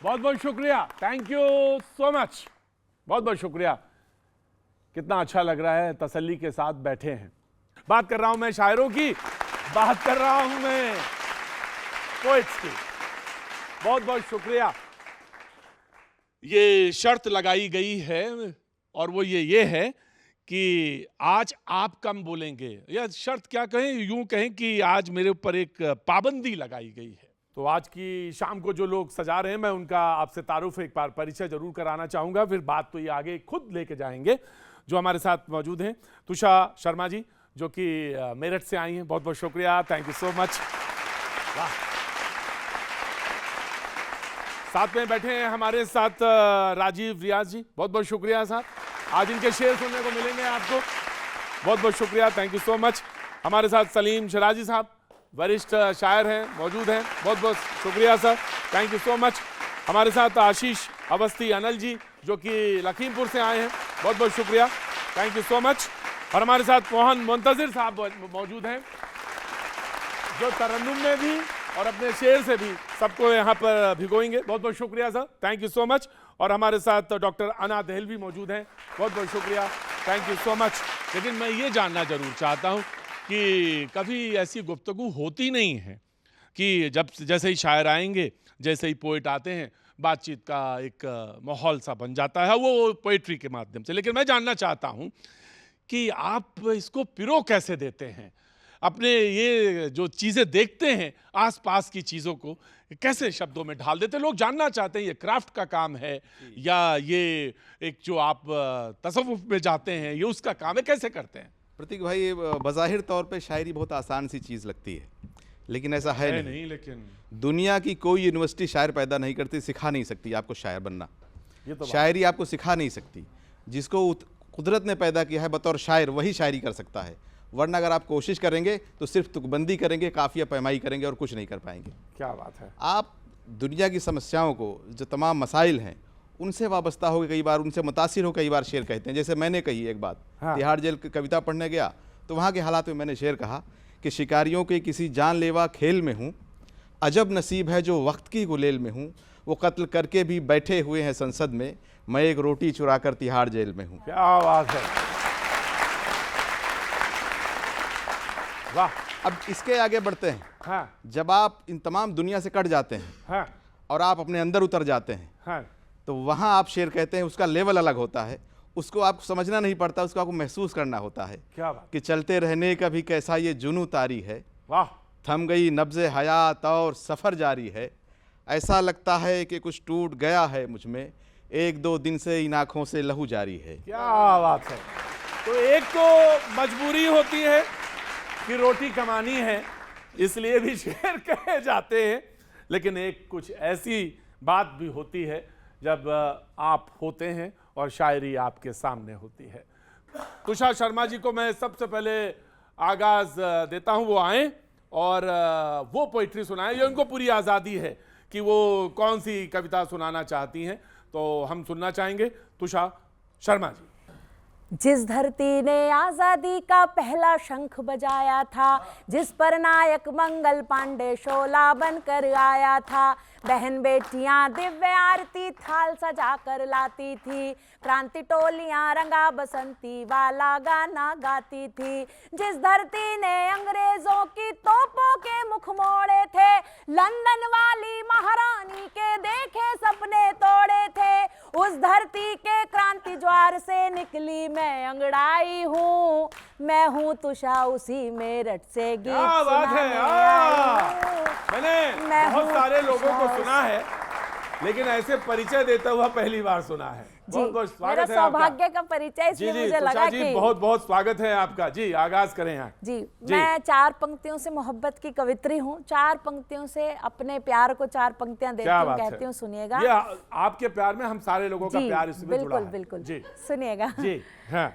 बहुत बहुत शुक्रिया, थैंक यू सो मच, बहुत बहुत शुक्रिया। कितना अच्छा लग रहा है, तसल्ली के साथ बैठे हैं। बात कर रहा हूं मैं शायरों की, बात कर रहा हूं मैं पोएट्स की। बहुत बहुत शुक्रिया। ये शर्त लगाई गई है और वो ये है कि आज आप कम बोलेंगे, या शर्त क्या कहें, यूं कहें कि आज मेरे ऊपर एक पाबंदी लगाई गई है। तो आज की शाम को जो लोग सजा रहे हैं, मैं उनका आपसे तारुफ एक बार परिचय जरूर कराना चाहूंगा, फिर बात तो ये आगे खुद लेके जाएंगे। जो हमारे साथ मौजूद हैं तुषा शर्मा जी, जो कि मेरठ से आई हैं। बहुत बहुत शुक्रिया, थैंक यू सो मच। वाह। साथ में बैठे हैं हमारे साथ राजीव रियाज जी, बहुत बहुत शुक्रिया साहब, आज इनके शेर सुनने को मिलेंगे आपको। बहुत बहुत शुक्रिया, थैंक यू सो मच। हमारे साथ सलीम शराजी साहब, वरिष्ठ शायर हैं, मौजूद हैं। बहुत बहुत शुक्रिया sir, thank you so much. हमारे साथ आशीष अवस्थी अनल जी, जो कि लखीमपुर से आए हैं। बहुत बहुत शुक्रिया, थैंक यू सो मच। और हमारे साथ मोहन मुंतजिर साहब मौजूद हैं, जो तरन्नुम में भी और अपने शेर से भी सबको यहाँ पर भिगोएंगे। बहुत बहुत शुक्रिया sir, thank you so much. और हमारे साथ डॉक्टर अना दहलवी मौजूद हैं। बहुत बहुत शुक्रिया, थैंक यू सो मच। लेकिन मैं ये जानना जरूर चाहता हूँ कि कभी ऐसी गुफ्तगू होती नहीं है कि जब जैसे ही शायर आएंगे, जैसे ही पोइट आते हैं, बातचीत का एक माहौल सा बन जाता है, वो पोइट्री के माध्यम से। लेकिन मैं जानना चाहता हूँ कि आप इसको पिरो कैसे देते हैं, अपने ये जो चीज़ें देखते हैं आसपास की चीज़ों को कैसे शब्दों में ढाल देते हैं। लोग जानना चाहते हैं ये क्राफ्ट का काम है या ये एक जो आप तसव्वुफ में जाते हैं ये उसका काम है, कैसे करते हैं? प्रतीक भाई, बज़ाहिर तौर पे शायरी बहुत आसान सी चीज़ लगती है, लेकिन ऐसा है नहीं। लेकिन दुनिया की कोई यूनिवर्सिटी शायर पैदा नहीं करती, सिखा नहीं सकती आपको शायर बनना। ये तो शायरी आपको सिखा नहीं सकती। जिसको कुदरत ने पैदा किया है बतौर शायर, वही शायरी कर सकता है। वरना अगर आप कोशिश करेंगे तो सिर्फ तुकबंदी करेंगे, काफिया पैमाई करेंगे और कुछ नहीं कर पाएंगे। क्या बात है। आप दुनिया की समस्याओं को, जो तमाम मसाइल हैं, उनसे वाबस्ता हो, कई बार उनसे मुतासिर हो, कई बार शेर कहते हैं। जैसे मैंने कही एक बात, तिहाड़ जेल की कविता पढ़ने गया तो वहाँ के हालात में मैंने शेर कहा कि शिकारियों के किसी जानलेवा खेल में हूँ, अजब नसीब है जो वक्त की गुलेल में हूँ, वो कत्ल करके भी बैठे हुए हैं संसद में, मैं एक रोटी चुरा कर तिहाड़ जेल में हूँ। क्या बात है, वाह। अब इसके आगे बढ़ते हैं। हाँ। जब आप इन तमाम दुनिया से कट जाते हैं, हाँ। और आप अपने अंदर उतर जाते हैं, हाँ। तो वहाँ आप शेर कहते हैं, उसका लेवल अलग होता है। उसको आपको समझना नहीं पड़ता, उसको आपको महसूस करना होता है। क्या बात। कि चलते रहने का भी कैसा ये जुनू तारी है, वाह। थम गई नब्ज़े हयात और सफ़र जारी है, ऐसा लगता है कि कुछ टूट गया है मुझ में, एक दो दिन से इन आँखों से लहू जारी है। क्या बात है। तो एक तो मजबूरी होती है कि रोटी कमानी है, इसलिए भी शेर कहे जाते हैं, लेकिन एक कुछ ऐसी बात भी होती है जब आप होते हैं और शायरी आपके सामने होती है। तुषार शर्मा जी को मैं सबसे पहले आगाज देता हूं, वो आए और वो पोइट्री सुनाएं। ये उनको पूरी आज़ादी है कि वो कौन सी कविता सुनाना चाहती हैं, तो हम सुनना चाहेंगे तुषार शर्मा जी। जिस धरती ने आज़ादी का पहला शंख बजाया था, जिस पर नायक मंगल पांडे शोला बनकर आया था, बहन बेटियां दिव्य आरती थाल सजा कर लाती थी, क्रांति टोलियां रंगा बसंती वाला गाना गाती थी। जिस धरती ने अंग्रेजों की तोपों के मुख मोड़े थे, लंदन वाली महारानी के देखे सपने तोड़े थे, उस धरती के क्रांति ज्वार से निकली मैं अंगड़ाई हूँ, मैं हूँ तुषा उसी मेरठ से गीत सुनाने मैंने बहुत सारे लोगों को सुना है, लेकिन ऐसे परिचय देता हुआ पहली बार सुना है। बहुत बहुत स्वागत है आपका। सौभाग्य का परिचय इसलिए मुझे लगा कि बहुत बहुत स्वागत है आपका। जी आगाज करें यहाँ। जी मैं चार पंक्तियों से मोहब्बत की कवित्री हूँ, चार पंक्तियों से अपने प्यार को चार पंक्तियां देती हूँ, कहती हूँ सुनिएगा। ये आपके प्यार में हम सारे लोगों का प्यार इसमें जुड़ा है। बिल्कुल जी सुनिएगा। जी हाँ।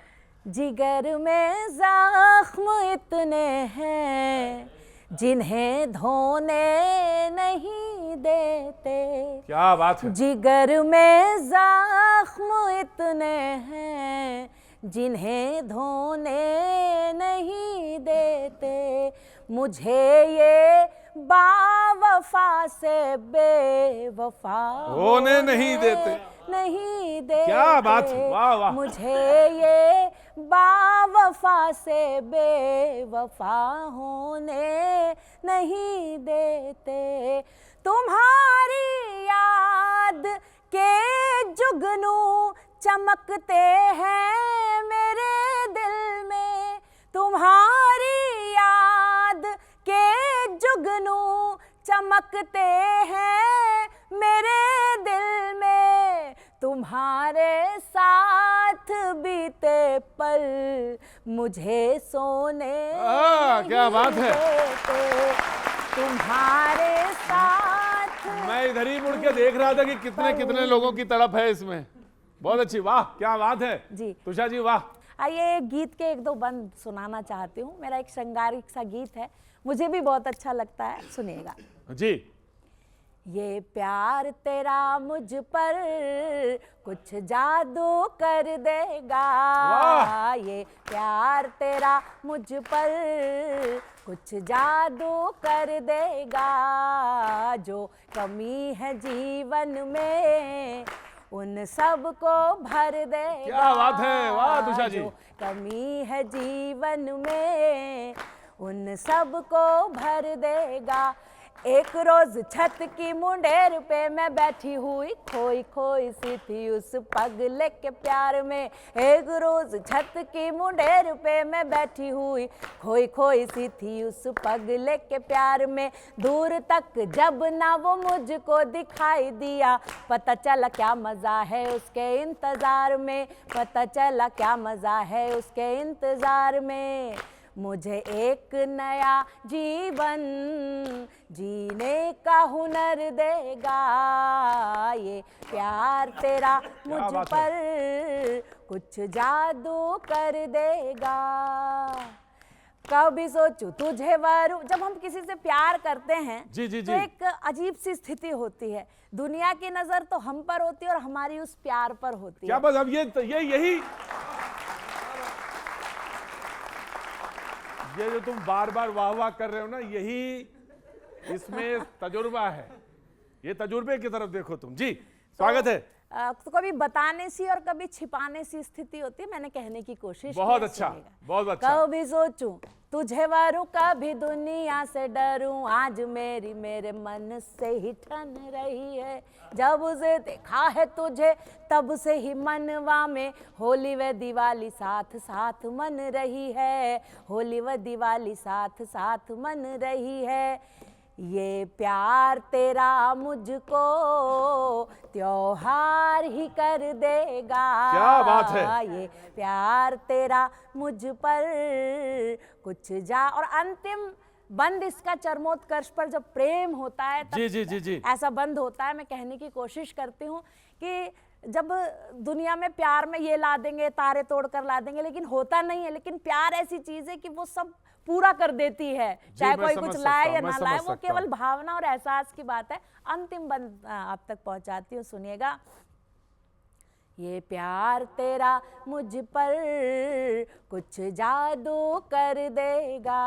जिगर में जख्म इतने हैं जिन्हें धोने नहीं देते, क्या बात है। जिगर में जख्म इतने हैं जिन्हें धोने नहीं देते, मुझे ये बावफा से बेवफा होने नहीं देते। नहीं देते। क्या बात है, वाह वाह। मुझे ये बावफा से बेवफा होने नहीं देते। तुम्हारी याद के जुगनू चमकते हैं मेरे दिल में। तुम्हारी याद के जुगनू चमकते हैं मेरे दिल में। तुम्हारे साथ बीते पल मुझे सोने क्या बात है। देते। तुम्हारे साथ। मैं इधर ही मुड़ के देख रहा था कि कितने कितने लोगों की तड़प है इसमें। बहुत अच्छी, वाह क्या बात है जी। तुषार जी, वाह। आइए गीत के एक दो बंद सुनाना चाहती हूँ। मेरा एक श्रृंगारिक सा गीत है, मुझे भी बहुत अच्छा लगता है, सुनिएगा जी। ये प्यार तेरा मुझ पर कुछ जादू कर देगा। वाह! ये प्यार तेरा मुझ पर कुछ जादू कर देगा। जो कमी है जीवन में उन सबको भर देगा। क्या बात है, वाह तुषार जी। जो कमी है जीवन में उन सबको भर देगा। एक रोज छत की मुंडेर पे मैं बैठी हुई खोई खोई सी थी उस पगले के प्यार में। एक रोज छत की मुंडेर पे मैं बैठी हुई खोई खोई सी थी उस पगले के प्यार में। दूर तक जब ना वो मुझको दिखाई दिया, पता चला क्या मजा है उसके इंतजार में। पता चला क्या मजा है उसके इंतजार में। मुझे एक नया जीवन जीने का हुनर देगा। ये प्यार तेरा मुझ पर कुछ जादू कर देगा। कभी सोचूं तुझे वरू। जब हम किसी से प्यार करते हैं जी, जी, तो जी। एक अजीब सी स्थिति होती है। दुनिया की नजर तो हम पर होती है और हमारी उस प्यार पर होती क्या है। बस अब ये जो तुम बार बार वाह वाह कर रहे हो ना, यही इसमें तजुर्बा है। ये तजुर्बे की तरफ देखो तुम। जी स्वागत है। तो कभी बताने सी और कभी छिपाने सी स्थिति होती है। मैंने कहने की कोशिश बहुत की है, अच्छा, सुनिएगा। बहुत अच्छा। कभी सोचूं तुझे वरू, कभी दुनिया से डरूं। आज मेरी मेरे मन से ही ठन रही है। जब उसे देखा है तुझे तब से ही मनवा में होली व दिवाली साथ साथ मन रही है। होली व दिवाली साथ साथ मन रही है। ये प्यार तेरा मुझको त्योहार ही कर देगा। क्या बात है। ये प्यार तेरा मुझ पर कुछ जा। और अंतिम बंद इसका चरमोत्कर्ष पर जब प्रेम होता है तब जी, जी, जी, जी। ऐसा बंद होता है। मैं कहने की कोशिश करती हूँ कि जब दुनिया में प्यार में ये ला देंगे, तारे तोड़ कर ला देंगे, लेकिन होता नहीं है। लेकिन प्यार ऐसी चीज है कि वो सब पूरा कर देती है, चाहे कोई कुछ लाए या ना लाए। वो केवल भावना और एहसास की बात है। अंतिम बंद आप तक पहुंचाती हूँ, सुनिएगा। ये प्यार तेरा मुझ पर कुछ जादू कर देगा।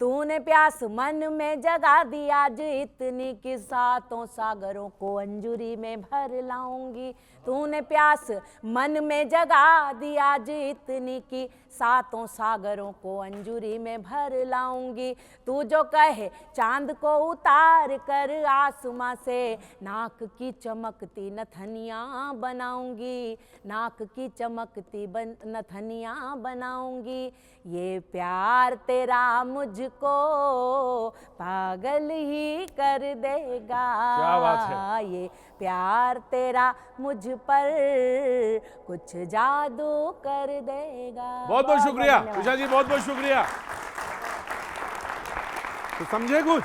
तूने प्यास मन में जगा दी आज इतनी कि सातों सागरों को अंजुरी में भर लाऊंगी। तूने प्यास मन में जगा दी आज इतनी कि सातों सागरों को अंजुरी में भर लाऊंगी। तू जो कहे चांद को उतार कर आसमां से नाक की चमकती नथनियाँ बनाऊंगी। नाक की चमकती नथनियाँ बनाऊंगी। ये प्यार तेरा मुझको पागल ही कर देगा। क्या बात है। ये प्यार तेरा मुझ पर कुछ जादू कर देगा। बहुत बहुत शुक्रिया तुषार जी, बहुत बहुत शुक्रिया। तो समझे कुछ?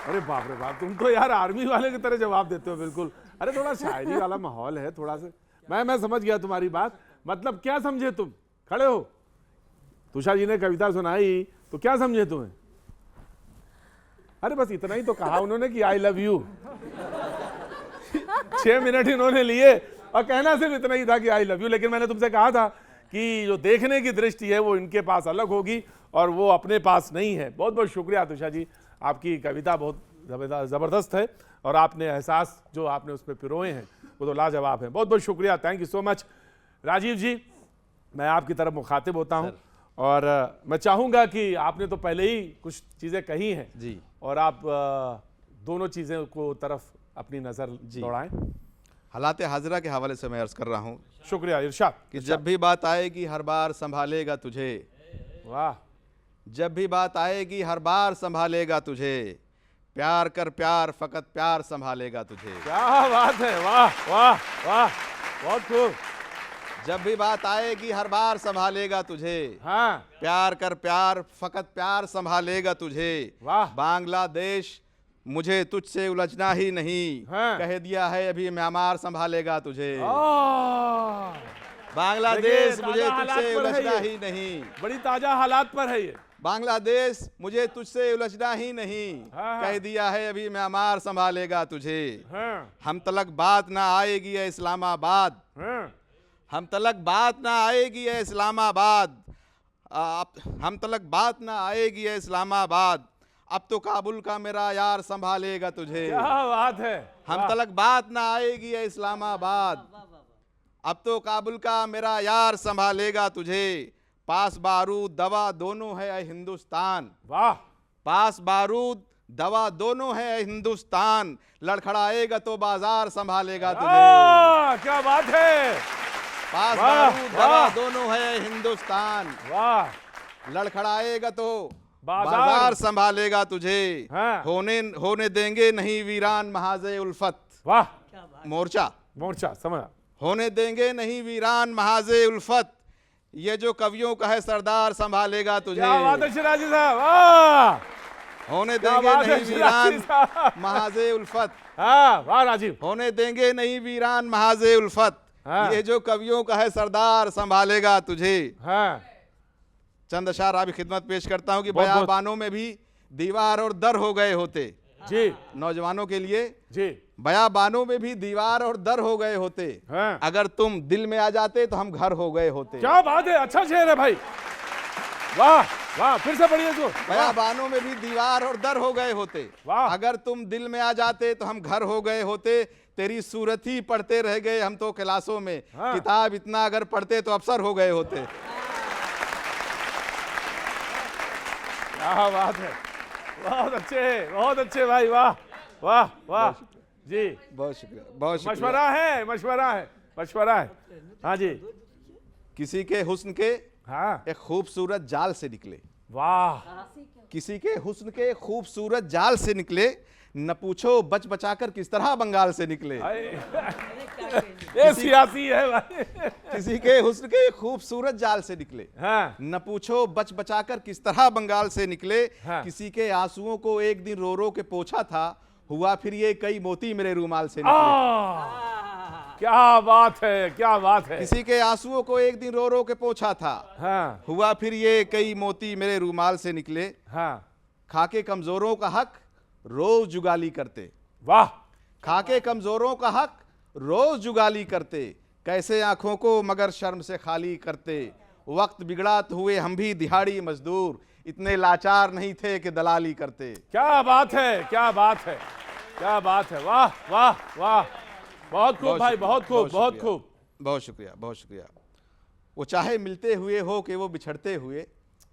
अरे बाप रे बाप, तुम तो यार आर्मी वाले की तरह जवाब देते हो बिल्कुल। अरे थोड़ा शायरी वाला माहौल है थोड़ा सा। मैं समझ गया तुम्हारी बात। मतलब क्या समझे तुम? खड़े हो। तुषार जी ने कविता सुनाई तो क्या समझे तुम्हें? अरे बस इतना ही तो कहा उन्होंने कि आई लव यू। 6 मिनट इन्होंने लिए और कहना सिर्फ इतना ही था कि आई लव यू। लेकिन मैंने तुमसे कहा था कि जो देखने की दृष्टि है वो इनके पास अलग होगी और वो अपने पास नहीं है। बहुत बहुत शुक्रिया तुषार जी, आपकी कविता बहुत ज़बरदस्त है और आपने एहसास जो आपने उसमें पिरोए हैं वो तो लाजवाब है। बहुत बहुत शुक्रिया, thank you so much. Rajiv ji, मैं आपकी तरफ मुखातिब होता हूँ और मैं चाहूँगा कि आपने तो पहले ही कुछ चीज़ें कही हैं जी, और आप दोनों चीज़ें को तरफ अपनी नज़र दौड़ाएं। हालात हाजरा के हवाले से मैं अर्ज़ कर रहा हूँ शुक्रिया इरशाद। कि जब भी बात आएगी हर बार संभालेगा तुझे, वाह, जब भी बात आएगी हर बार संभालेगा तुझे, प्यार कर प्यार फकत प्यार संभालेगा तुझे। क्या बात है, वाह वाह वाह, बहुत खूब। जब भी बात आएगी हर बार संभालेगा तुझे, हाँ, प्यार कर प्यार फकत प्यार संभालेगा तुझे। वाह, बांग्लादेश मुझे तुझसे उलझना ही नहीं, हाँ। कह दिया है अभी म्यांमार संभालेगा तुझे। आह, बांग्लादेश देखिए, मुझे ताज़ा हालात तुझसे पर है उलझना ये। ही नहीं, बड़ी ताजा हालात पर है ये। बांग्लादेश मुझे तुझसे उलझना ही नहीं, हाँ, हाँ। कह दिया है अभी म्यांमार संभालेगा तुझे। हाँ, हम तलक बात ना आएगी है इस्लामाबाद, हाँ, हम तलक बात ना आएगी है इस्लामाबाद, हम तलक बात ना आएगी है इस्लामाबाद, अब तो काबुल का मेरा यार संभालेगा तुझे। क्या बात है। हम तलक बात ना आएगी है इस्लामाबाद, अब तो काबुल का मेरा यार संभालेगा तुझे। पास बारूद दवा दोनों है ऐ हिंदुस्तान, वाह, पास बारूद दवा दोनों है ऐ हिंदुस्तान, लड़खड़ाएगा तो बाजार संभालेगा तुझे। क्या बात है। पास वाह, बारूद दवा वाह। दोनों है ऐ हिंदुस्तान, वाह, लड़खड़ाएगा तो बाजार। बाजार संभालेगा तुझे। हाँ। होने देंगे नहीं वीरान महाजे उल्फत, वाह, मोर्चा मोर्चा समझ। होने देंगे नहीं वीरान महाजे उल्फत, ये जो कवियों का है सरदार संभालेगा तुझे। क्या बात है शिराजी साहब, वाह, होने क्या देंगे बात है नहीं शिराजी वीरान साहब। महाजे उल्फत, हाँ, वाह राजीव। होने देंगे नहीं वीरान महाजे उल्फत, हाँ। ये जो कवियों का है सरदार संभालेगा तुझे। हाँ, चंद अशार आपकी खिदमत पेश करता हूँ कि बहुत- बहुत। बयाबानों में भी दीवार और दर हो गए होते, जी नौजवानों के लिए जी, बयाबानों में भी दीवार और दर हो गए होते, हाँ। अगर तुम दिल में आ जाते तो हम घर हो गए होते। क्या बात है, अच्छा शेर है भाई, वाह वाह, फिर से पढ़िए इसको। बयाबानों में भी दीवार और दर हो गए होते, वाह। अगर तुम दिल में आ जाते तो हम घर हो गए होते। तेरी सूरत ही पढ़ते रह गए हम तो क्लासों में, हाँ। किताब इतना अगर पढ़ते तो अफसर हो गए होते। क्या बात है, बहुत अच्छे भाई, वाह वाह वाह जी। बहुत शुक्रिया, बहुत शुक्रिया। मशवरा है, मशवरा है, मशवरा है। हाँ जी, किसी के हुस्न के हाँ, एक खूबसूरत जाल से निकले, वाह, किसी के हुस्न के खूबसूरत जाल से निकले, न पूछो बच बचाकर किस तरह बंगाल से निकले। ये सियासी है भाई। किसी के हुस्न के खूबसूरत जाल से निकले, हाँ, न पूछो बच बचाकर किस तरह बंगाल से निकले। हाँ। किसी के आंसुओं को एक दिन रो रो के पोंछा था, हुआ फिर ये कई मोती मेरे रूमाल से निकले। क्या बात है, क्या बात है। किसी के आंसुओं को एक दिन रो रो के पोंछा था, हाँ, हुआ फिर ये कई मोती मेरे रूमाल से निकले। हाँ, खाके कमजोरों का हक रोज जुगाली करते, वाह, खाके कमजोरों का हक रोज जुगाली करते, कैसे आंखों को मगर शर्म से खाली करते। वक्त बिगड़ा तो हुए हम भी दिहाड़ी मजदूर, इतने लाचार नहीं थे कि दलाली करते। क्या बात है, क्या बात है, क्या बात है, वाह वाह वाह, बहुत खूब भाई, बहुत खूब, बहुत शुक्रिया, खूब। बहुत शुक्रिया, बहुत शुक्रिया। वो चाहे मिलते हुए हो कि वो बिछड़ते हुए,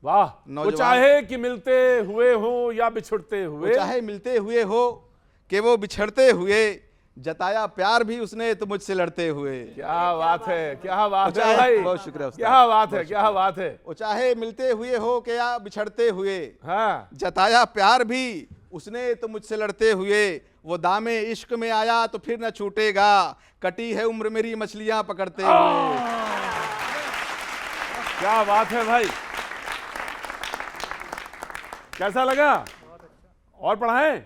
वाह, वो नौजवान- चाहे कि मिलते हुए हो या बिछुड़ते वो हुए, चाहे मिलते हुए हो कि वो बिछड़ते हुए, जताया प्यार भी उसने तो मुझसे लड़ते हुए। क्या बात है, क्या बात है चाहे- भाई, बहुत शुक्रिया उस्ताद, क्या बात है, बहुत क्या बात है। वो चाहे मिलते हुए हो कि या बिछड़ते हुए, हाँ, जताया प्यार भी उसने तो मुझसे लड़ते हुए। वो दामे इश्क में आया तो फिर न छूटेगा, कटी है उम्र मेरी मछलियां पकड़ते हुए। क्या बात है भाई, कैसा लगा और पढ़ाएं?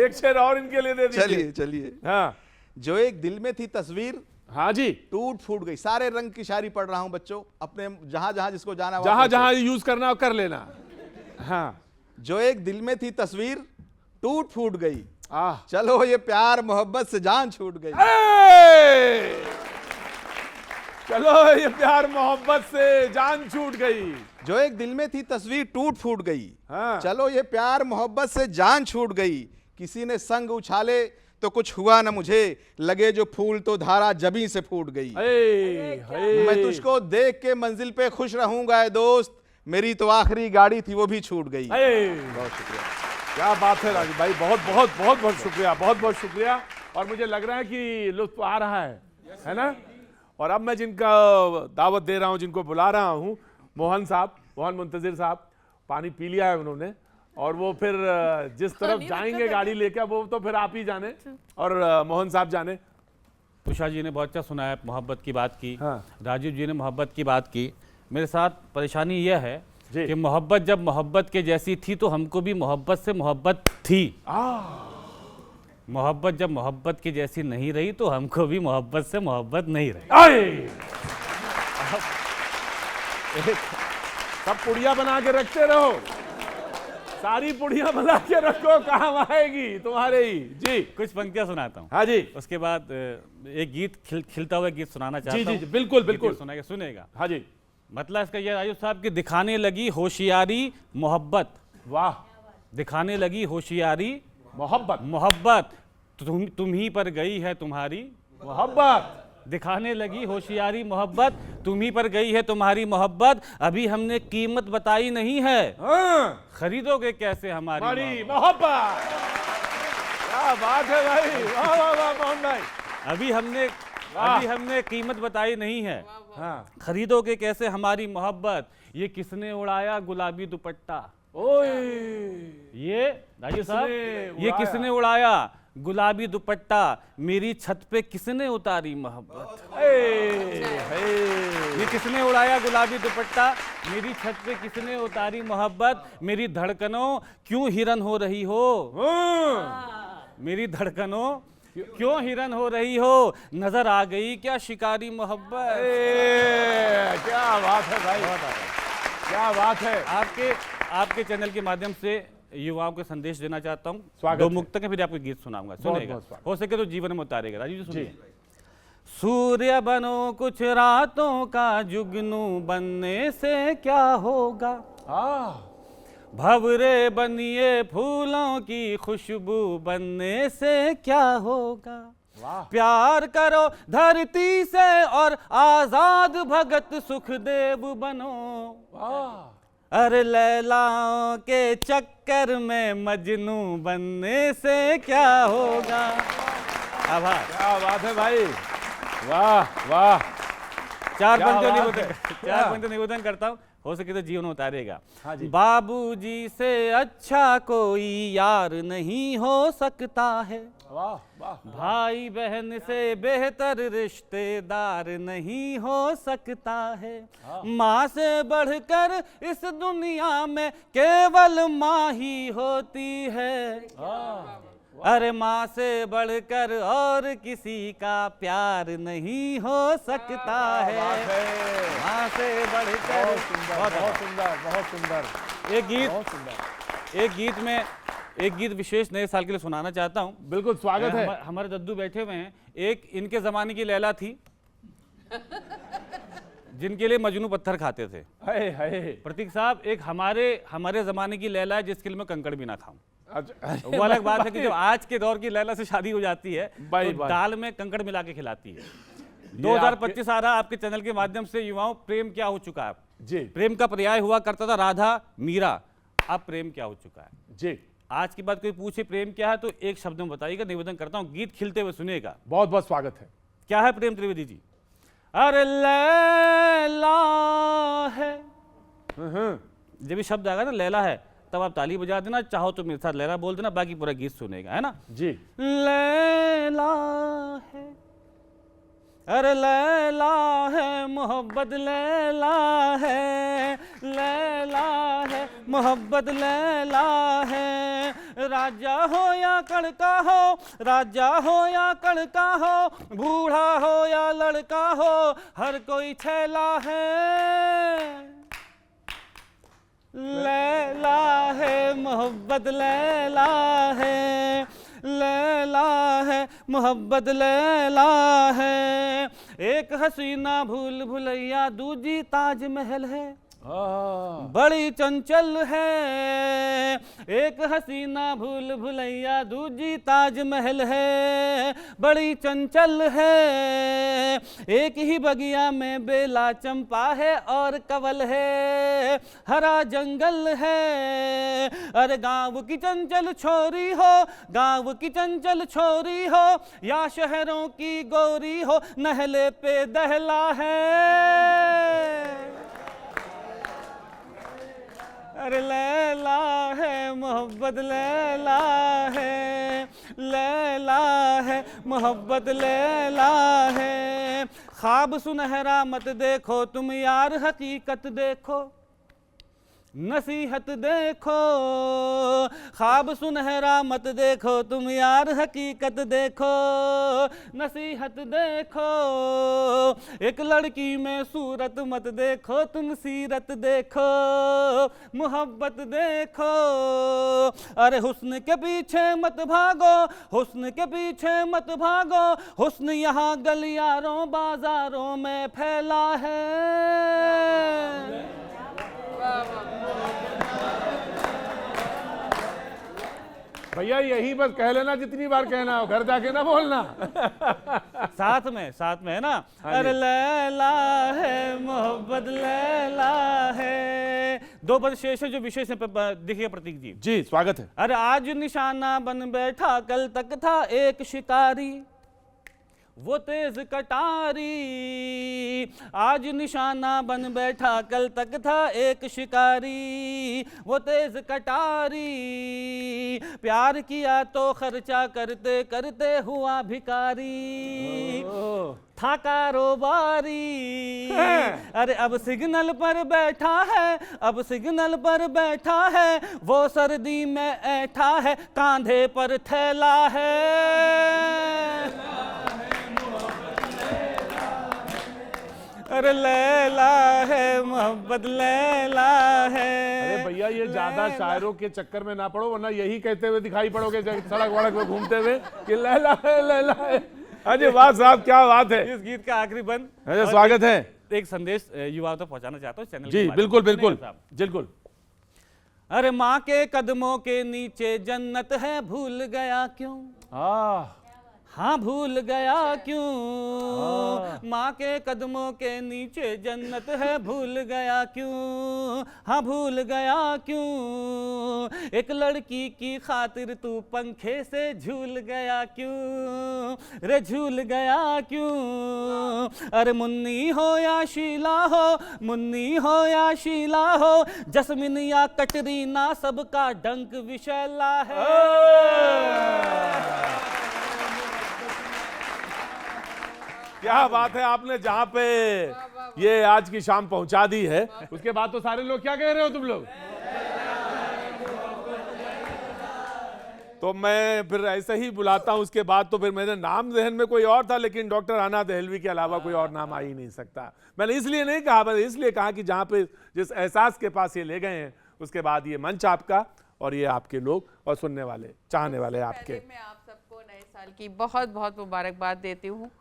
एक शेर और इनके लिए दे दीजिए। चलिए चलिए। हाँ, जो एक दिल में थी तस्वीर हाँ जी, टूट फूट गई। सारे रंग की शायरी पढ़ रहा हूं बच्चों, अपने जहां जहां जिसको जाना वहां जहां पहुंचो। जहां यूज करना हो कर लेना। हाँ, जो एक दिल में थी तस्वीर टूट फूट गई, आह, चलो ये प्यार मोहब्बत से जान छूट गई। चलो ये प्यार मोहब्बत से जान छूट गई। जो एक दिल में थी तस्वीर टूट फूट गई। हाँ। चलो ये प्यार मोहब्बत से जान छूट गई। किसी ने संग उछाले तो कुछ हुआ ना मुझे, लगे जो फूल तो धारा जबी से फूट गई। मैं तुझको देख के मंजिल पे खुश रहूंगा ए दोस्त, मेरी तो आखिरी गाड़ी थी वो भी छूट गई। बहुत शुक्रिया, क्या बात है राजू भाई, बहुत बहुत बहुत बहुत शुक्रिया, बहुत बहुत शुक्रिया। और मुझे लग रहा है कि लुत्फ आ रहा है ना। और अब मैं जिनका दावत दे रहा हूं, जिनको बुला रहा हूं, मोहन साहब, मोहन मुंतजिर साहब, पानी पी लिया है उन्होंने और वो फिर जिस तरफ जाएंगे गाड़ी लेकर वो तो फिर आप ही जाने और मोहन साहब जाने। उषा जी ने बहुत अच्छा सुनाया, मोहब्बत की बात की। हाँ। राजीव जी ने मोहब्बत की बात की। मेरे साथ परेशानी यह है जी। कि मोहब्बत जब मोहब्बत के जैसी थी तो हमको भी मोहब्बत से मोहब्बत थी। मोहब्बत जब मोहब्बत की जैसी नहीं रही तो हमको भी मोहब्बत से मोहब्बत नहीं रही। सब पुड़िया बना के रखते रहो, सारी पुड़िया बना के रखो, काम आएगी तुम्हारे ही। जी कुछ पंक्तियां सुनाता हूँ। हाँ जी, उसके बाद एक गीत खिलता हुआ गीत सुनाना चाहता जी हूँ। जी बिल्कुल बिल्कुल सुनेगा। हाँ जी, मतलब इसका यह राजीव साहब की दिखाने लगी होशियारी मोहब्बत, वाह, दिखाने लगी होशियारी मोहब्बत मोहब्बत, तुम ही पर गई है तुम्हारी मोहब्बत, दिखाने लगी होशियारी मोहब्बत, तुम ही पर गई है तुम्हारी मोहब्बत, अभी हमने कीमत बताई नहीं है, हाँ, खरीदोगे कैसे हमारी हमारी मोहब्बत। क्या बात है भाई, वाह वाह वाह मोहन भाई। अभी हमने कीमत बताई नहीं है, हाँ, खरीदोगे कैसे हमारी मोहब्बत, ये किसने उड़ाया गुलाबी दुपट्टा, ओए ये राजीव साहब किसने ये उड़ाया? किसने उड़ाया गुलाबी दुपट्टा, मेरी छत पे किसने उतारी मोहब्बत, ये किसने उड़ाया गुलाबी दुपट्टा, मेरी छत पे किसने उतारी मोहब्बत, मेरी धड़कनों क्यों हिरन हो रही हो, मेरी धड़कनों क्यों हिरन हो रही हो, नजर आ गई क्या शिकारी मोहब्बत। क्या बात है भाई, क्या बात है। आपके चैनल के माध्यम से युवाओं को संदेश देना चाहता हूँ। स्वागत दो है। मुक्तक फिर आपको गीत सुनाऊंगा, सुनेगा, बहुत स्वागत। हो सके तो जीवन में उतारेगा। राजीव जी सुनिए। सूर्य बनो कुछ रातों का जुगनू बनने से क्या होगा, भंवरे बनिए फूलों की खुशबू बनने से क्या होगा, प्यार करो धरती से और आजाद भगत सुखदेव बनो, अरे लैलाओं के चक्कर में मजनू बनने से क्या होगा। आभार। क्या बात है भाई, वाह वाह। चार क्या पंक्तियों बात निवेदन है। चार पंक्तियों निवेदन करता हूँ, हो सके तो जीवन उतारेगा। हाँ जी। बाबूजी से अच्छा कोई यार नहीं हो सकता है, वाह वाह। भाई बहन से बेहतर रिश्तेदार नहीं हो सकता है, माँ से बढ़कर इस दुनिया में केवल माँ ही होती है, अरे माँ से बढ़कर और किसी का प्यार नहीं हो सकता है, माँ से बढ़कर। बहुत सुंदर बहुत सुंदर। एक गीत विशेष नए साल के लिए सुनाना चाहता हूँ। बिल्कुल स्वागत है। हमारे दद्दू बैठे हुए हैं। एक इनके जमाने की लैला थी जिनके लिए मजनू पत्थर खाते थे। हाय हाय। प्रतीक साहब, एक हमारे जमाने की लैला है जिसके लिए मैं कंकड़ भी ना खाऊं। अच्छा, वो अलग बात है कि जब आज के दौर की लैला से शादी हो जाती है भाई, तो भाई। दाल में कंकड़ मिला के खिलाती है। 2025 आ रहा, आपके चैनल के माध्यम से युवाओं, प्रेम क्या हो चुका है। जी प्रेम का पर्याय हुआ करता था राधा मीरा, अब प्रेम क्या हो चुका है। जी, आज की बात कोई पूछे प्रेम क्या है तो एक शब्द में बताइएगा, निवेदन करता हूँ गीत खिलते हुए सुनिएगा। बहुत बहुत स्वागत है। क्या है प्रेम त्रिवेदी जी। अरे लैला है, जब ये शब्द आएगा ना लैला है तब आप ताली बजा देना, चाहो तो मेरे साथ लैला बोल देना, बाकी पूरा गीत सुनेगा, है ना। जी, लैला है, अरे लैला है मोहब्बत, लैला है, लैला है मोहब्बत, लैला है, राजा हो या कड़का हो, राजा हो या कड़का हो, बूढ़ा हो या लड़का हो, हर कोई छैला है, लैला है मोहब्बत, लैला है, लैला है मोहब्बत, लैला है, एक हसीना भूल भुलैया दूजी ताजमहल है, बड़ी चंचल है। एक हसीना भूल भुलैया दूजी ताजमहल है, बड़ी चंचल है। एक ही बगिया में बेला चंपा है और कवल है, हरा जंगल है। अरे गाँव की चंचल छोरी हो, गाँव की चंचल छोरी हो, या शहरों की गोरी हो, नहले पे दहला है। अरे लैला है मोहब्बत, लैला है, लैला है मोहब्बत, लैला है। ख्वाब सुनहरा मत देखो तुम यार, हकीकत देखो, नसीहत देखो। ख्वाब सुनहरा मत देखो तुम यार, हकीकत देखो, नसीहत देखो। एक लड़की में सूरत मत देखो तुम, सीरत देखो, मोहब्बत देखो। अरे हुस्न के पीछे मत भागो, हुस्न के पीछे मत भागो, हुस्न यहाँ गलियारों बाजारों में फैला है। भैया यही बस कह लेना जितनी बार कहना हो, घर जाके ना बोलना। साथ में है ना। अरे लैला है मोहब्बत, लैला है। दो पद शेष है जो विशेष है, देखिए प्रतीक जी। जी स्वागत है। अरे आज निशाना बन बैठा, कल तक था एक शिकारी वो तेज कटारी। आज निशाना बन बैठा, कल तक था एक शिकारी वो तेज कटारी। प्यार किया तो खर्चा करते करते हुआ भिखारी, था कारोबारी। अरे अब सिग्नल पर बैठा है, अब सिग्नल पर बैठा है, वो सर्दी में ऐठा है, कांधे पर थैला है। अरे लैला है मोहब्बत, लैला है। अरे भैया ये ज्यादा शायरों के चक्कर में ना पड़ो, वरना यही कहते हुए दिखाई पड़ोगे सड़क वड़क में घूमते हुए कि लैला है, लैला है। अरे वाह साहब, क्या बात है। इस गीत का आखिरी बंद। अरे स्वागत है। एक संदेश युवाओं तक पहुंचाना चाहता हूँ चैनल जी बिल्कुल बिल्कुल बिल्कुल। अरे माँ के कदमों के नीचे जन्नत है, भूल गया क्यों? हाँ भूल गया क्यों? माँ के कदमों के नीचे जन्नत है, भूल गया क्यों? हाँ भूल गया क्यों? एक लड़की की खातिर तू पंखे से झूल गया क्यों? रे झूल गया क्यों? अरे मुन्नी हो या शीला हो, मुन्नी हो या शीला हो, जस्मिन या कटरीना, सबका डंक विशैला है। क्या बात है, आपने जहां पे ये आज की शाम पहुंचा दी है, उसके बाद तो सारे लोग क्या कह रहे हो तुम लोग? तो मैं फिर ऐसे ही बुलाता हूं। उसके बाद तो फिर मेरे नाम जहन में कोई और था, लेकिन डॉक्टर आना दहलवी के अलावा कोई और नाम आ ही नहीं सकता। मैंने इसलिए नहीं कहा, मैंने इसलिए कहा कि जहां पे जिस एहसास के पास ये ले गए हैं, उसके बाद ये मंच आपका और ये आपके लोग और सुनने वाले चाहने वाले आपके। मैं आप सबको नए साल की बहुत बहुत मुबारकबाद देती हूँ।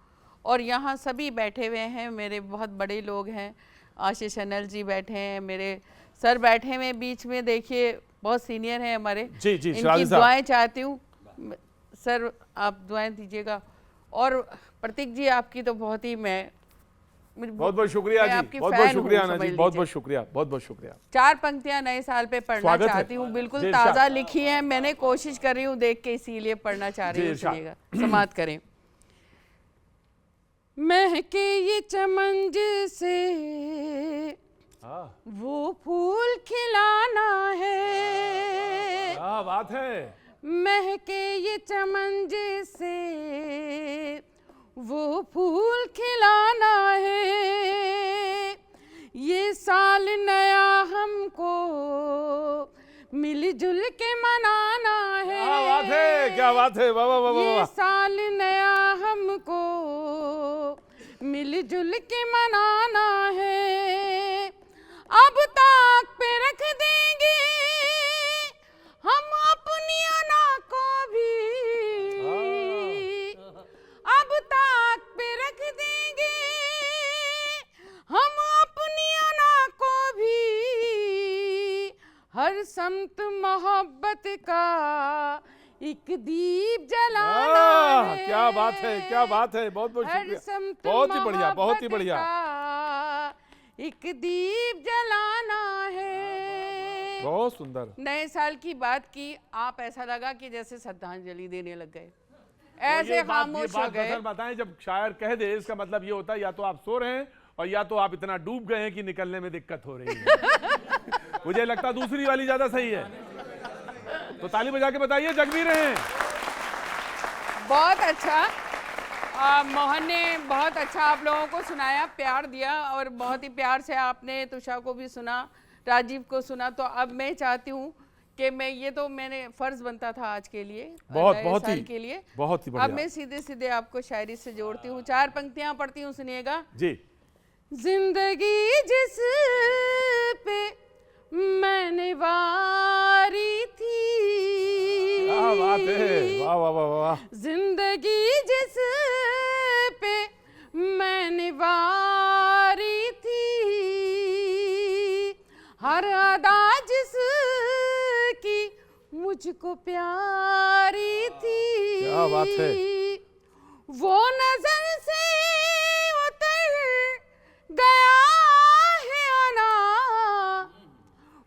और यहाँ सभी बैठे हुए हैं, मेरे बहुत बड़े लोग हैं, आशीष अनिल जी बैठे हैं, मेरे सर बैठे हुए बीच में, देखिए बहुत सीनियर हैं हमारे। जी जी, इनकी दुआएं चाहती हूँ सर, आप दुआएं दीजिएगा। और प्रतीक जी आपकी तो बहुत ही बहुत बहुत शुक्रिया जी, बहुत बहुत शुक्रिया ना जी, बहुत बहुत शुक्रिया, बहुत बहुत शुक्रिया। 4 पंक्तियां नए साल पे पढ़ना चाहती हूँ, बिल्कुल ताज़ा लिखी हैं, मैंने कोशिश कर रही हूँ देख के, इसीलिए पढ़ना चाह रही हूँ। चलिएगा समाप्त करें। महके ये चमन से वो फूल खिलाना है, क्या बात है। महके ये चमन से वो फूल खिलाना है। ये साल नया हमको मिलजुल के मनाना है। क्या बात है, क्या बात है, वाह वाह वाह वाह। ये साल नया हमको मिलजुल के मनाना है। अब ताक पे रख देंगे हम अपनी अना को भी, अब ताक पे रख देंगे समत मोहब्बत का एक दीप जलाना है। क्या बात है, क्या बात है, बहुत बहुत हर शुक्रिया, समत बहुत ही बढ़िया, बहुत ही मोहब्बत बढ़िया। का एक दीप जलाना है। बहुत सुंदर। नए साल की बात की, आप ऐसा लगा कि जैसे श्रद्धांजलि देने लग गए, ये ऐसे बात खामोश हो गए। दरअसल बताएं, जब शायर कह दे इसका मतलब ये होता है या तो आप सो रहे हैं और या तो आप इतना डूब गए हैं कि निकलने में दिक्कत हो रही है। मुझे लगता है दूसरी वाली ज्यादा सही है, तो ताली बजा के बताइए जग भी रहे हैं। बहुत अच्छा। मोहन ने बहुत अच्छा आप लोगों को सुनाया, प्यार दिया, और बहुत ही प्यार से आपने तुषा को भी सुना, राजीव को सुना। तो अब मैं चाहती हूँ कि मैं, ये तो मैंने फर्ज बनता था आज के लिए, बहुत नए बहुत साल ही के लिए। बहुत ही अब बढ़िया मैं सीधे सीधे आपको शायरी से जोड़ती हूँ, 4 पंक्तियां पढ़ती हूँ, सुनिएगा। जी। जिंदगी जिस पे मैंने वारी थी, क्या बात है, वाह वाह वाह वाह। जिंदगी जिस पे मैंने वारी थी, हर अदा जिसकी मुझको प्यारी थी, क्या बात है। वो नजर से उतर गया है आना,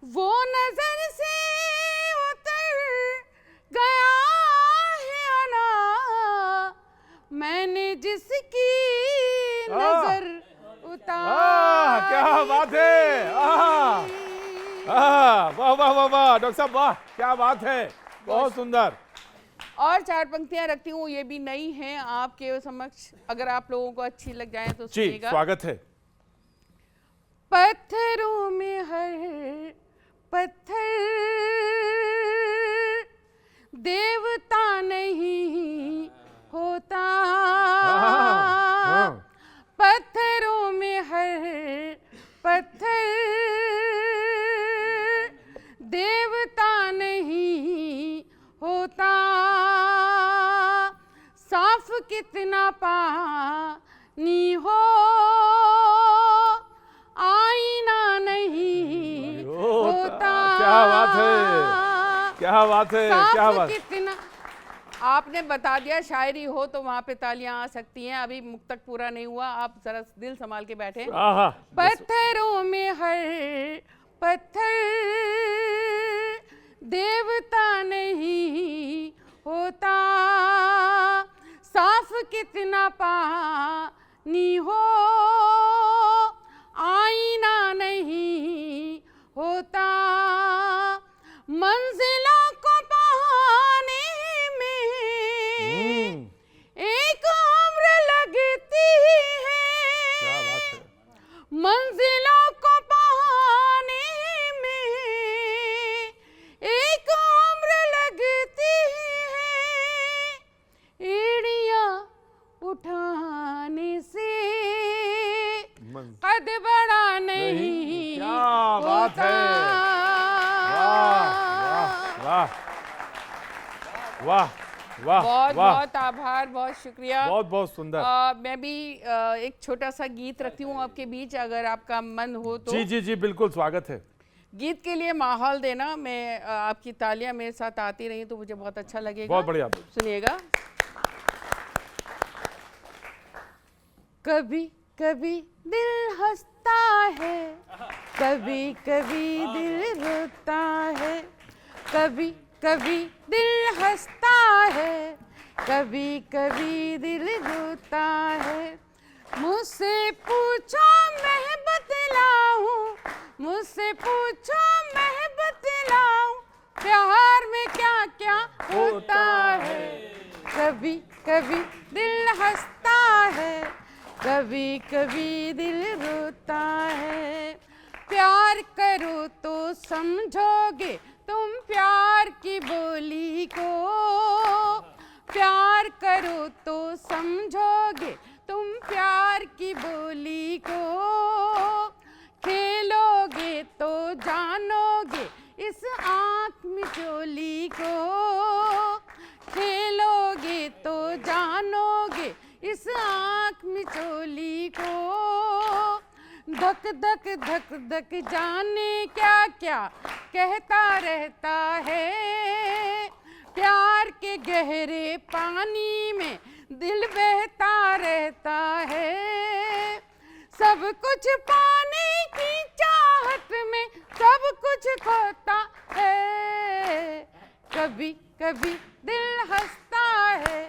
वो नजर से उतर गया है आना, मैंने जिसकी नजर उतारी। क्या बात है, वाह वाह वाह वाह, डॉक्टर साहब वाह, क्या बात है, बहुत सुंदर। और 4 पंक्तियां रखती हूँ, ये भी नई हैं आपके समक्ष, अगर आप लोगों को अच्छी लग जाए तो जी, सुनिएगा। स्वागत है। पत्थरों में हर पत्थर देवता नहीं होता, पत्थरों में हर पत्थर देवता नहीं होता, साफ कितना पानी हो आईना नहीं होता। क्या बात है, क्या बात है, क्या बात। कितना आपने बता दिया, शायरी हो तो वहां पे तालियां आ सकती हैं। अभी मुक्तक पूरा नहीं हुआ, आप जरा दिल संभाल के बैठे। पत्थरों में हर पत्थर देवता नहीं होता, साफ कितना पानी हो आईना नहीं होता, मंजिलों को पाने में एक उम्र लगती है, क्या बात है। मंजिलों को पाने में एक उम्र लगती है, एड़ियां उठाने से कद बड़ा नहीं क्या बात है, वाह वाह वाह वाह, बहुत वाह, बहुत आभार, बहुत शुक्रिया, बहुत बहुत सुंदर। मैं भी एक छोटा सा गीत रखती हूँ आपके बीच, अगर आपका मन हो तो। जी जी जी, बिल्कुल स्वागत है। गीत के लिए माहौल देना, मैं आपकी तालियां मेरे साथ आती रही तो मुझे बहुत अच्छा लगेगा। बहुत बढ़िया। सुनिएगा। कभी कभी दिल हंसता है, कभी कभी दिल रोता है, कभी कभी दिल हंसता है, कभी कभी दिल रोता है, मुझसे पूछो मैं बतलाऊं, मुझसे पूछो मैं बतलाऊं, प्यार में क्या क्या होता है, कभी कभी दिल हंसता है, कभी कभी दिल रोता है, प्यार करो तो समझोगे तुम प्यार की बोली को, प्यार करो तो समझोगे तुम प्यार की बोली को, खेलोगे तो जानोगे इस आँख मिचोली को, खेलोगे तो जानोगे इस आँख मिचोली को, धक धक धक धक जाने क्या क्या कहता रहता है, प्यार के गहरे पानी में दिल बहता रहता है, सब कुछ पाने की चाहत में सब कुछ खोता है, कभी कभी दिल हंसता है,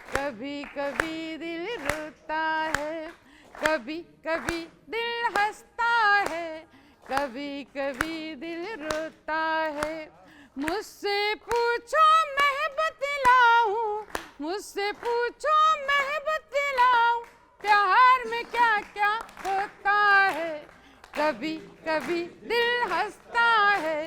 कभी कभी दिल रोता है, कभी कभी दिल हंसता है, कभी कभी दिल रोता है। मुझसे पूछो मैं बतलाऊं, मुझसे पूछो मैं बतलाऊं, प्यार में क्या क्या होता है, कभी कभी दिल हंसता है,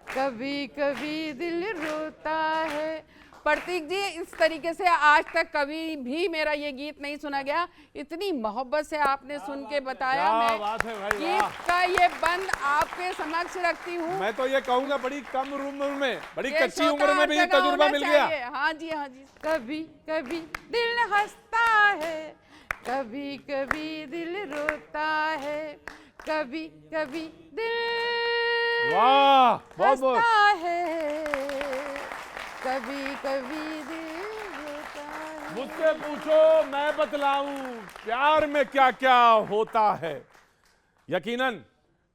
कभी कभी दिल रोता है। प्रतीक जी, इस तरीके से आज तक कभी भी मेरा ये गीत नहीं सुना गया, इतनी मोहब्बत से आपने सुन के बताया। मैं बात है भाई, गीत का ये बंद आपके समक्ष रखती हूँ। मैं तो ये कहूंगा बड़ी कम उम्र में, बड़ी ये कच्ची शो उम्र का में भी जगह तजुर्बा होना मिल गया। चाहिए। हाँ जी, हाँ जी। कभी कभी दिल हंसता है, कभी कभी दिल रोता है, कभी कभी दिल वाह, बहुत बहुत। हंसता है, कभी कभी दिल रोता है। मुझसे पूछो मैं बतलाऊं, प्यार में क्या क्या होता है। यकीनन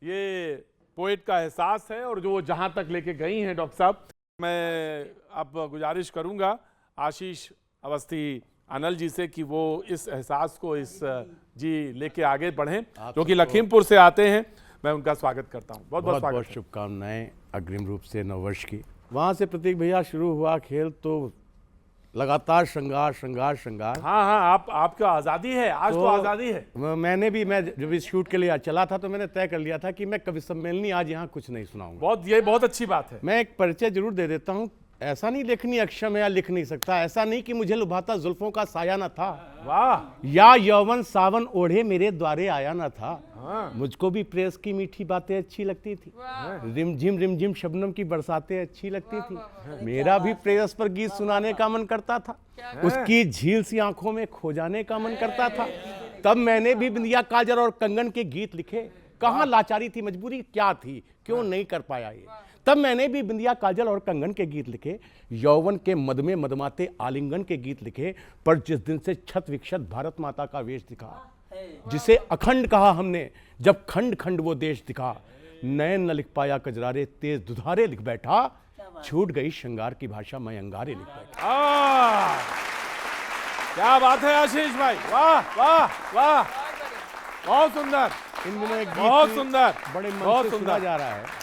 ये पोएट का एहसास है, और जो जहां तक लेके गई हैं डॉक्टर साहब, मैं अब गुजारिश करूंगा आशीष अवस्थी अनल जी से कि वो इस एहसास को लेके आगे बढ़ें, क्योंकि लखीमपुर से आते हैं। मैं उनका स्वागत करता हूं। बहुत बहुत बहुत शुभकामनाएं अग्रिम रूप से नववर्ष की। वहाँ से प्रतीक भैया शुरू हुआ खेल, तो लगातार श्रृंगार श्रृंगार श्रृंगार। हाँ हाँ, आपका आज़ादी है आज, तो आज़ादी है। मैं जब इस शूट के लिए चला था तो मैंने तय कर लिया था कि मैं कवि सम्मेलनी आज यहाँ कुछ नहीं सुनाऊंगा। ये बहुत अच्छी बात है। मैं एक परिचय जरूर दे देता हूँ। ऐसा नहीं लेखनी अक्षम है या लिख नहीं सकता, ऐसा नहीं कि मुझे लुभाता जुल्फों का साया न था, वाह, या यौवन सावन ओढ़े मेरे द्वारे आया न था। हाँ। मुझको भी प्रेस की मीठी बातें अच्छी लगती थी, रिमझिम शबनम की बरसातें अच्छी लगती थी। मेरा भी प्रेस पर गीत सुनाने का मन करता था, उसकी झील सी आंखों में खो जाने का मन करता था। तब मैंने भी बिंदिया काजल और कंगन के गीत लिखे। कहाँ लाचारी थी, मजबूरी क्या थी, क्यों नहीं कर पाया ये। तब मैंने भी बिंदिया काजल और कंगन के गीत लिखे, यौवन के मद में मदमाते आलिंगन के गीत लिखे। पर जिस दिन से छत विक्षत भारत माता का वेश दिखा, जिसे अखंड कहा हमने, जब खंड खंड वो देश दिखा, नयन न लिख पाया कजरारे तेज दुधारे लिख बैठा, छूट गई श्रृंगार की भाषा मैं अंगारे लिख बैठा। क्या बात है आशीष भाई, वाह वाह वाह, बहुत सुंदर। इन दिनों एक गीत बहुत सुंदर, बड़े मन बहुत से सुना सुंदर जा रहा है।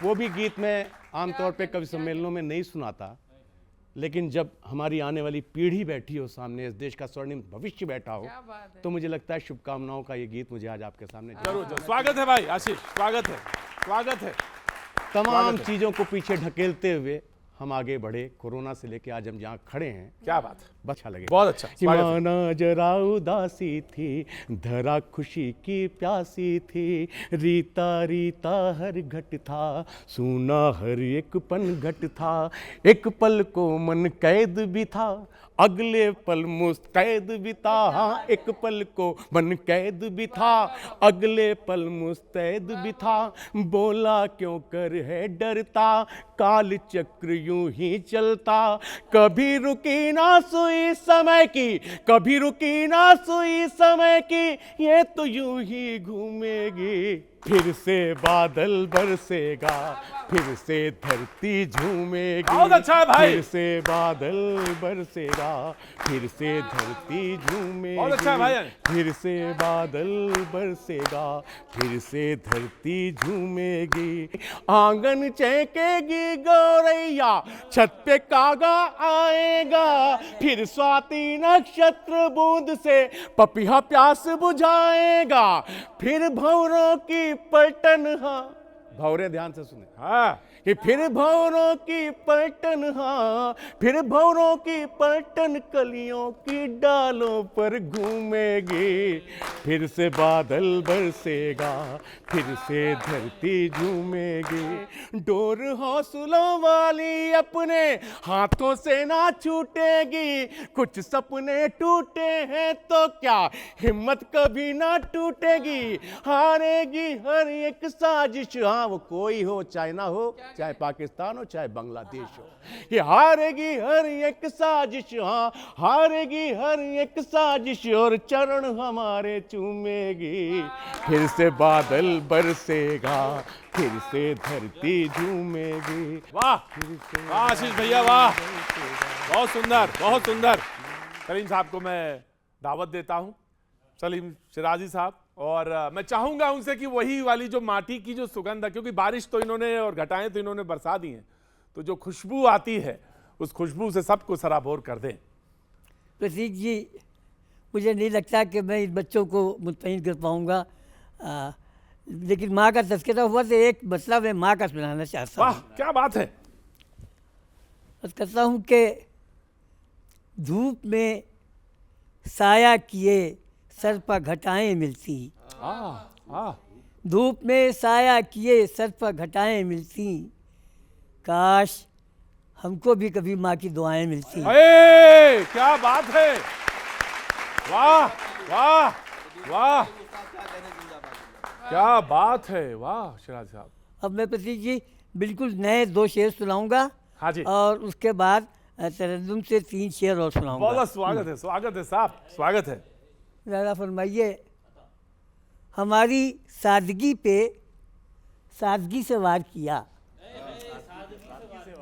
वो भी गीत मैं आमतौर पे कवि सम्मेलनों में नहीं सुनाता, लेकिन जब हमारी आने वाली पीढ़ी बैठी हो सामने, इस देश का स्वर्णिम भविष्य बैठा हो, तो मुझे लगता है शुभकामनाओं का ये गीत मुझे आज आपके सामने जरूर। स्वागत है भाई आशीष, स्वागत है, स्वागत है। तमाम चीजों को पीछे ढकेलते हुए हम आगे बढ़े। कोरोना से लेके आज हम जहाँ खड़े हैं, क्या बात है, अच्छा लगे, बहुत अच्छा। कि माना जरा उदासी थी, धरा खुशी की प्यासी थी, रीता रीता हर घट था, सूना हर एक पन घट था, एक पल को मन कैद भी था, अगले पल मुस्तैद भी था। हाँ, एक पल को मन कैद भी था, अगले पल मुस्तैद भी था, बोला क्यों कर है डरता, काल चक्र यूं ही चलता, कभी रुकी ना सुई समय की, कभी रुकी ना सुई समय की, ये तो यूं ही घूमेगी, फिर से बादल बरसेगा, फिर से धरती झूमेगी। बहुत अच्छा है भाई, फिर से बादल बरसेगा, फिर से धरती झूमेगी। बहुत अच्छा है भाई, फिर से बादल बरसेगा, फिर से धरती झूमेगी, आंगन चहकेगी गौरैया, छत पे कागा आएगा, फिर स्वाति नक्षत्र बूंद से पपीहा प्यास बुझाएगा, फिर भंवरों की पलटन। हाँ, भौरे ध्यान से सुने, हाँ, कि फिर भंवरों की पलटन, हाँ फिर भंवरों की पलटन कलियों की डालों पर घूमेगी, फिर से बादल बरसेगा, फिर से धरती झूमेगी, डोर हौसलों वाली अपने हाथों से ना छूटेगी, कुछ सपने टूटे हैं तो क्या हिम्मत कभी ना टूटेगी, हारेगी हर एक साजिश, हाँ वो कोई हो चाहे ना हो, चाहे पाकिस्तान हो चाहे बांग्लादेश हो, ये हारेगी हर एक साजिश, हाँ हारेगी हर एक साजिश, और चरण हमारे चूमेगी, फिर से बादल बरसेगा, फिर से धरती झूमेगी। वाह वाह आशीष भैया, वाह, बहुत सुंदर, बहुत सुंदर। सलीम साहब को मैं दावत देता हूं, सलीम शिराजी साहब, और मैं चाहूंगा उनसे कि वही वाली जो माटी की जो सुगंध है, क्योंकि बारिश तो इन्होंने और घटाएं तो इन्होंने बरसा दी हैं, तो जो खुशबू आती है उस खुशबू से सबको सराबोर कर दें। प्रतीक जी, मुझे नहीं लगता कि मैं इन बच्चों को मुतमईन कर पाऊंगा, लेकिन माँ का तज़किरा हुआ तो एक मसला मैं माँ का सुनाना चाहता वाह हूँ। क्या बात है। बस कहता हूँ कि धूप में साया किए सर पर घटाएं मिलती, धूप में साया किए सर पर घटाएं मिलती, काश हमको भी कभी माँ की दुआएं मिलती। अरे क्या बात है, वाह वाह वाह, क्या बात है, वाह शिराज साहब। अब मैं प्रतीक जी बिल्कुल नए 2 शेर सुनाऊंगा, हाँ जी, और उसके बाद तरन्नुम से 3 शेर और सुनाऊंगा। बहुत स्वागत है साहब, स्वागत है। ज़रा फरमाइए, हमारी सादगी पे सादगी से वार किया,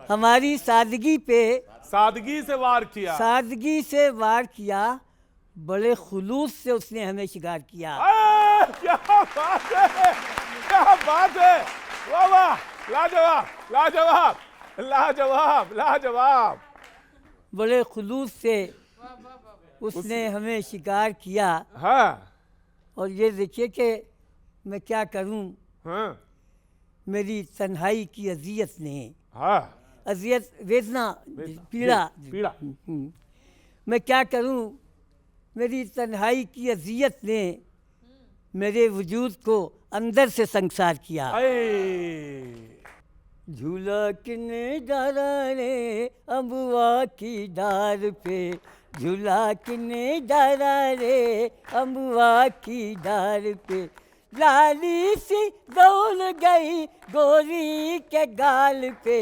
हमारी सादगी पे सादगी से वार किया, सादगी से वार किया, बड़े खुलूस से उसने हमें शिकार किया। क्या बात है, क्या बात है, वाह वाह, लाजवाब लाजवाब लाजवाब लाजवाब। बड़े खुलूस से उसने हमें शिकार किया। हाँ और ये देखिए कि मैं क्या करूं, हाँ मेरी तन्हाई की अजियत ने, हाँ, अजियत वेदना पीड़ा पीड़ा, मैं क्या करूं, मेरी तन्हाई की अजियत ने मेरे वजूद को अंदर से संसार किया। झूला किने डारा रे अम्बुआ की डार पे, झूला किने डारा रे अम्बुआ की डार पे, लाली सी दौड़ गई गोरी के गाल पे,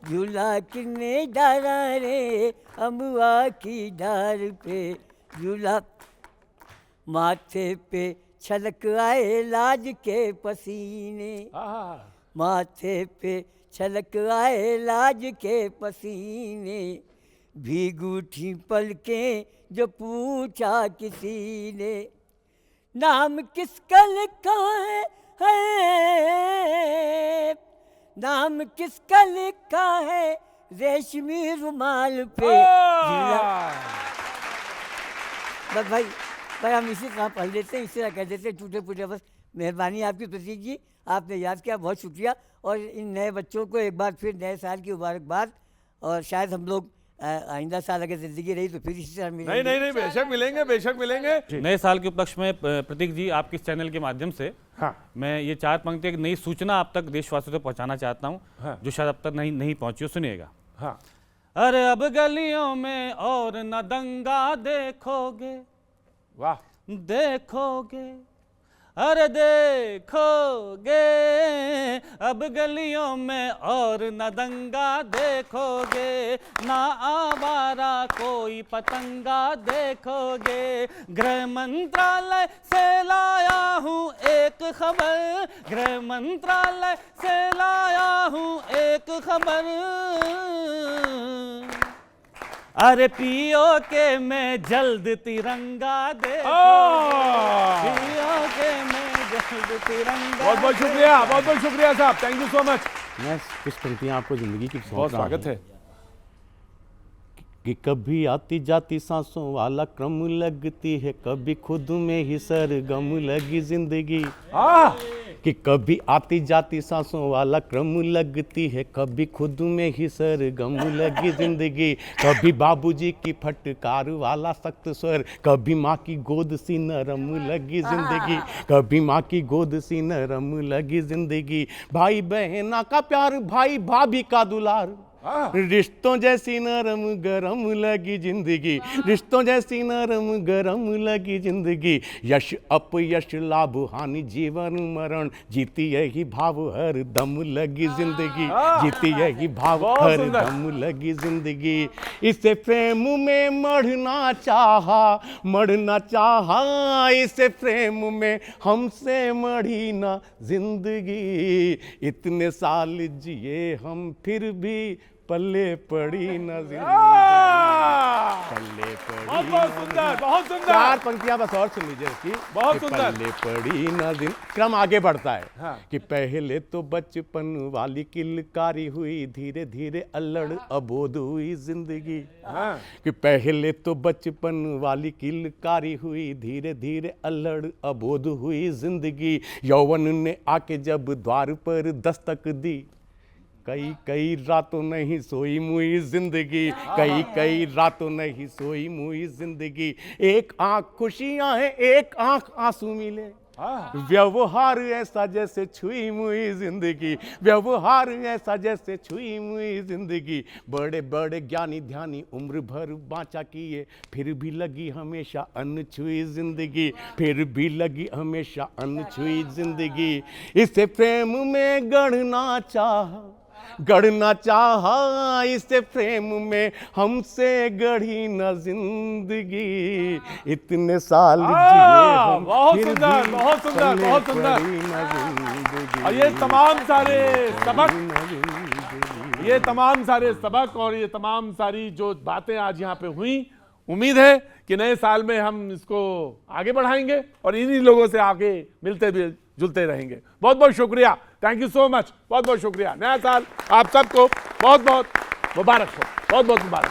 झूला किने डारा रे अम्बुआ की डार पे, झूला माथे पे छलक आए लाज के पसीने, माथे पे छलक आए लाज के पसीने, भीगूठी पलकें जो पूछा किसी ने, नाम किसका लिखा है नाम किसका लिखा है रेशमी रुमाल पे। बस भाई हम इसी तरह पढ़ लेते हैं, इसी तरह कह देते हैं टूटे फूटे। बस मेहरबानी आपकी प्रतीक जी, आपने याद किया, बहुत शुक्रिया। और इन नए बच्चों को एक बार फिर नए साल की मुबारकबाद, और शायद हम लोग आइंदा साल अगर ज़िंदगी रही तो फिर इसी तरह मिलेंगे। नहीं बेशक मिलेंगे, बेशक मिलेंगे। नए साल के उपलक्ष्य में प्रतीक जी आपके इस चैनल के माध्यम से मैं ये 4 पंक्ति एक नई सूचना आप तक देशवासियों तक पहुंचाना चाहता हूं, जो शायद अब तक नहीं पहुंची हो। सुनिएगा। अरे अब गलियों में और न दंगा देखोगे, वाह, देखोगे, अरे देखोगे, अब गलियों में और न दंगा देखोगे, ना आवारा कोई पतंगा देखोगे, गृह मंत्रालय से लाया हूँ एक खबर, गृह मंत्रालय से लाया हूँ एक खबर, अरे पियो के मैं जल्द तिरंगा देखोगे, पियो के मैं जल्द तिरंगा। बहुत बहुत शुक्रिया, बहुत बहुत शुक्रिया साहब, थैंक यू सो मच। मैं कुछ पंक्तियाँ आपको ज़िंदगी की बहुत स्वागत है। कि कभी आती जाती सांसों वाला क्रम लगती है, कभी खुद में ही सरगम लगी जिंदगी, कि कभी आती जाती सांसों वाला क्रम लगती है, कभी खुद में ही सरगम लगी जिंदगी, कभी बाबूजी की फटकार वाला सख्त स्वर, कभी माँ की गोद सी नरम लगी जिंदगी, कभी माँ की गोद सी नरम लगी जिंदगी, भाई बहना का प्यार, भाई भाभी का दुलार, रिश्तों जैसी नरम गरम लगी जिंदगी, रिश्तों जैसी नरम गरम लगी जिंदगी, यश अपयश लाभ हानि जीवन मरण, जीती यही भाव हर दम लगी जिंदगी, जीती यही भाव हर दम लगी जिंदगी, इसे प्रेम में मढ़ना चाहा, इसे प्रेम में हमसे मढ़ी ना जिंदगी, इतने साल जिए हम फिर भी पल्ले पड़ी न जिंदगी, पल्ले पड़ी बहुत सुंदर, बहुत सुंदर। चार पंक्तियां बस और सुन लीजिए इसकी। बहुत कि सुंदर। पल्ले पड़ी न दिन, क्रम आगे बढ़ता है। हाँ। कि पहले तो बचपन वाली किलकारी हुई, धीरे धीरे अल्लड़ अबोध हुई जिंदगी, हाँ। कि पहले तो बचपन वाली किलकारी हुई, धीरे धीरे अल्लड़ अबोध हुई जिंदगी, यौवन ने आके जब द्वार पर दस्तक दी, कई रातों नहीं सोई मुई जिंदगी, कई रातों नहीं सोई मुई जिंदगी, एक आंख खुशियां हैं, एक आंख आंसू मिले, व्यवहार ऐसा जैसे छुई मुई जिंदगी, व्यवहार ऐसा जैसे छुई मुई जिंदगी, बड़े बड़े ज्ञानी ध्यानी उम्र भर बाँचा किए, फिर भी लगी हमेशा अनछुई जिंदगी, फिर भी लगी हमेशा अनछुई जिंदगी, इसे प्रेम में गढ़ना चाहा, इसे प्रेम में हमसे गढ़ी न जिंदगी, इतने साल जिए हम बहुत फिर सुंदर, भी बहुत सुंदर, पल्ले बहुत सुंदर। पड़ी न जिंदगी, और ये तमाम सारे सबक, न जिंदगी। ये तमाम सारे सबक और ये तमाम सारी जो बातें आज यहाँ पे हुई, उम्मीद है कि नए साल में हम इसको आगे बढ़ाएंगे और इन्हीं लोगों से आगे मिलते भी जुलते रहेंगे। बहुत बहुत शुक्रिया, थैंक यू सो मच, बहुत बहुत शुक्रिया। नया साल आप सबको बहुत बहुत मुबारक हो, बहुत बहुत मुबारक।